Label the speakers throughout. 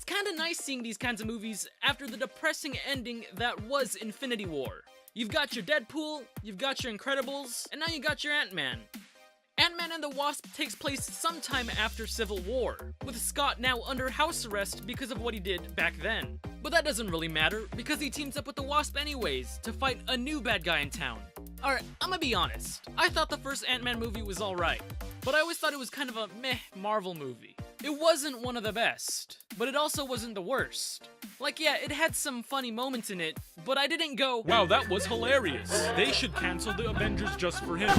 Speaker 1: It's kinda nice seeing these kinds of movies after the depressing ending that was Infinity War. You've got your Deadpool, you've got your Incredibles, and now you got your Ant-Man. Ant-Man and the Wasp takes place sometime after Civil War, with Scott now under house arrest because of what he did back then. But that doesn't really matter, because he teams up with the Wasp anyways, to fight a new bad guy in town. Alright, I'm gonna be honest, I thought the first Ant-Man movie was alright, but I always thought it was kind of a meh Marvel movie. It wasn't one of the best, but it also wasn't the worst. Like, yeah, it had some funny moments in it, but I didn't go,
Speaker 2: wow, that was hilarious. They should cancel the Avengers just for him.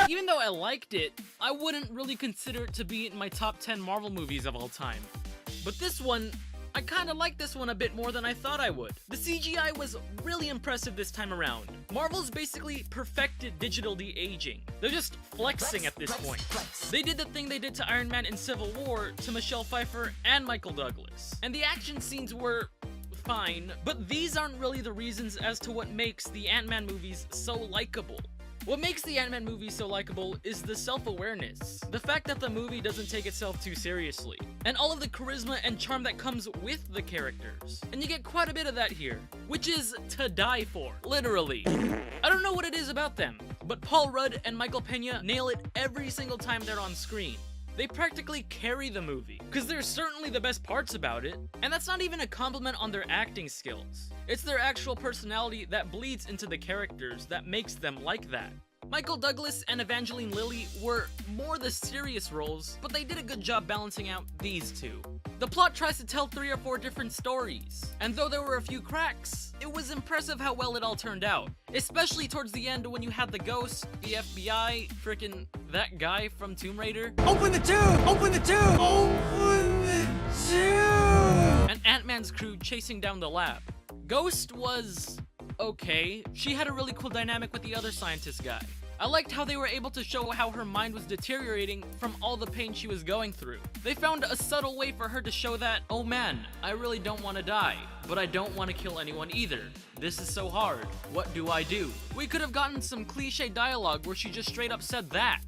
Speaker 1: Even though I liked it, I wouldn't really consider it to be in my top 10 Marvel movies of all time. But this one, I kinda like this one a bit more than I thought I would. The CGI was really impressive this time around. Marvel's basically perfected digital de-aging. They're just flexing at this point. They did the thing they did to Iron Man in Civil War to Michelle Pfeiffer and Michael Douglas. And the action scenes were fine, but these aren't really the reasons as to what makes the Ant-Man movies so likable. What makes the Ant-Man movie so likable is the self-awareness. The fact that the movie doesn't take itself too seriously. And all of the charisma and charm that comes with the characters. And you get quite a bit of that here, which is to die for, literally. I don't know what it is about them, but Paul Rudd and Michael Pena nail it every single time they're on screen. They practically carry the movie, because they're certainly the best parts about it, and that's not even a compliment on their acting skills. It's their actual personality that bleeds into the characters that makes them like that. Michael Douglas and Evangeline Lilly were more the serious roles, but they did a good job balancing out these two. The plot tries to tell 3 or 4 different stories, and though there were a few cracks, it was impressive how well it all turned out. Especially towards the end when you had the Ghost, the FBI, frickin' that guy from Tomb Raider.
Speaker 3: Open the tube! Open the tube! Open the tube!
Speaker 1: And Ant-Man's crew chasing down the lab. Ghost was okay. She had a really cool dynamic with the other scientist guy. I liked how they were able to show how her mind was deteriorating from all the pain she was going through. They found a subtle way for her to show that, oh man, I really don't want to die, but I don't want to kill anyone either. This is so hard. What do I do? We could have gotten some cliche dialogue where she just straight up said that.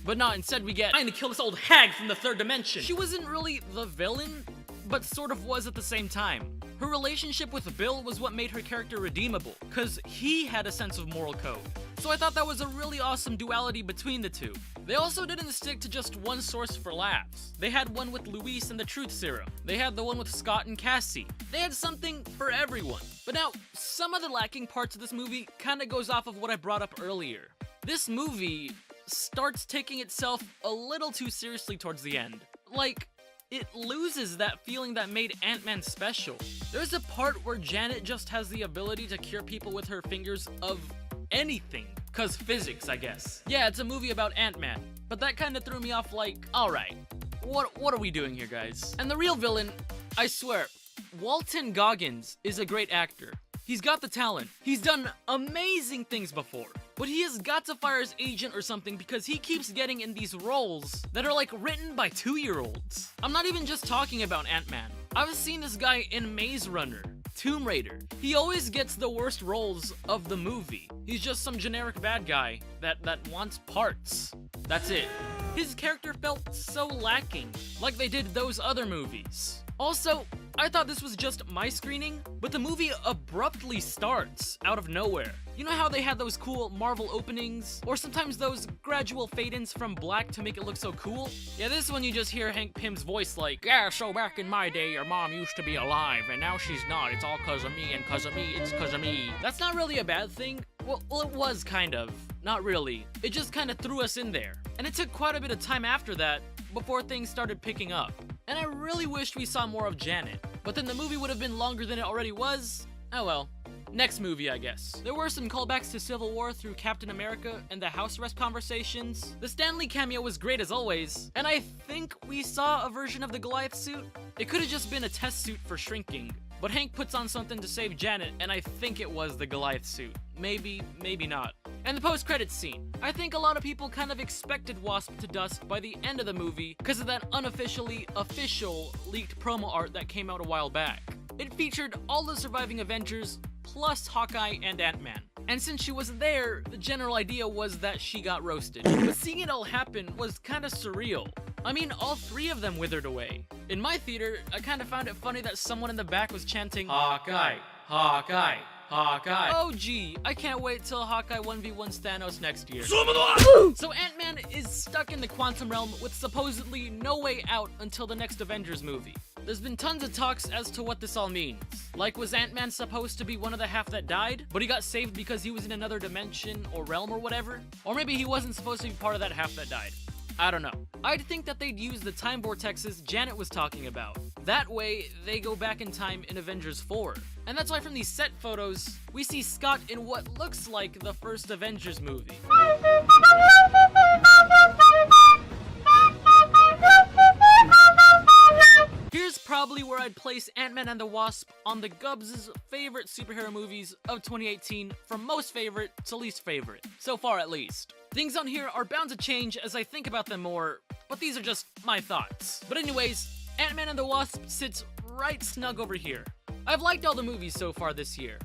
Speaker 1: But not, instead we get, trying to kill this old hag from the 3rd dimension. She wasn't really the villain, but sort of was at the same time. Her relationship with Bill was what made her character redeemable, cause he had a sense of moral code. So I thought that was a really awesome duality between the two. They also didn't stick to just one source for laughs. They had one with Luis and the Truth Serum. They had the one with Scott and Cassie. They had something for everyone. But now, some of the lacking parts of this movie kinda goes off of what I brought up earlier. This movie starts taking itself a little too seriously towards the end. Like, it loses that feeling that made Ant-Man special. There's a part where Janet just has the ability to cure people with her fingers of anything. Cause physics, I guess. Yeah, it's a movie about Ant-Man. But that kinda threw me off like, alright, what are we doing here, guys? And the real villain, I swear, Walton Goggins is a great actor. He's got the talent. He's done amazing things before. But he has got to fire his agent or something because he keeps getting in these roles that are like written by 2-year-olds. I'm not even just talking about Ant-Man. I've seen this guy in Maze Runner, Tomb Raider. He always gets the worst roles of the movie. He's just some generic bad guy that wants parts. That's it. His character felt so lacking, like they did those other movies. Also, I thought this was just my screening, but the movie abruptly starts out of nowhere. You know how they had those cool Marvel openings? Or sometimes those gradual fade-ins from black to make it look so cool? Yeah, this one you just hear Hank Pym's voice like, yeah, so back in my day, your mom used to be alive, and now she's not. It's all cause of me, and cause of me, it's cause of me. That's not really a bad thing. Well, it was kind of. Not really. It just kind of threw us in there. And it took quite a bit of time after that before things started picking up. And I really wished we saw more of Janet. But then the movie would have been longer than it already was. Oh well. Next movie, I guess. There were some callbacks to Civil War through Captain America and the house arrest conversations. The Stan Lee cameo was great as always. And I think we saw a version of the Goliath suit. It could have just been a test suit for shrinking. But Hank puts on something to save Janet, and I think it was the Goliath suit. Maybe, maybe not. And the post-credits scene. I think a lot of people kind of expected Wasp to dust by the end of the movie because of that unofficially official leaked promo art that came out a while back. It featured all the surviving Avengers, plus Hawkeye and Ant-Man. And since she wasn't there, the general idea was that she got roasted. But seeing it all happen was kinda surreal. I mean, all three of them withered away. In my theater, I kind of found it funny that someone in the back was chanting, Hawkeye, Hawkeye, Hawkeye. Oh gee, I can't wait till Hawkeye 1v1 Thanos next year. So Ant-Man is stuck in the quantum realm with supposedly no way out until the next Avengers movie. There's been tons of talks as to what this all means. Like, was Ant-Man supposed to be one of the half that died, but he got saved because he was in another dimension or realm or whatever? Or maybe he wasn't supposed to be part of that half that died. I don't know. I'd think that they'd use the time vortexes Janet was talking about. That way, they go back in time in Avengers 4. And that's why from these set photos, we see Scott in what looks like the first Avengers movie. Here's probably where I'd place Ant-Man and the Wasp on the Gubz' favorite superhero movies of 2018, from most favorite to least favorite. So far, at least. Things on here are bound to change as I think about them more, but these are just my thoughts. But anyways, Ant-Man and the Wasp sits right snug over here. I've liked all the movies so far this year.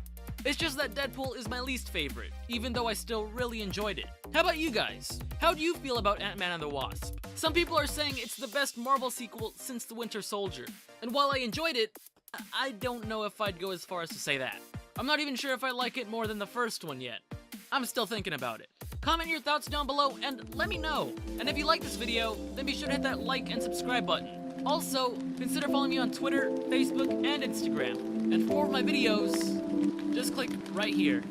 Speaker 1: It's just that Deadpool is my least favorite, even though I still really enjoyed it. How about you guys? How do you feel about Ant-Man and the Wasp? Some people are saying it's the best Marvel sequel since The Winter Soldier. And while I enjoyed it, I don't know if I'd go as far as to say that. I'm not even sure if I like it more than the first one yet. I'm still thinking about it. Comment your thoughts down below and let me know. And if you like this video, then be sure to hit that like and subscribe button. Also, consider following me on Twitter, Facebook, and Instagram. And for more of my videos, just click right here.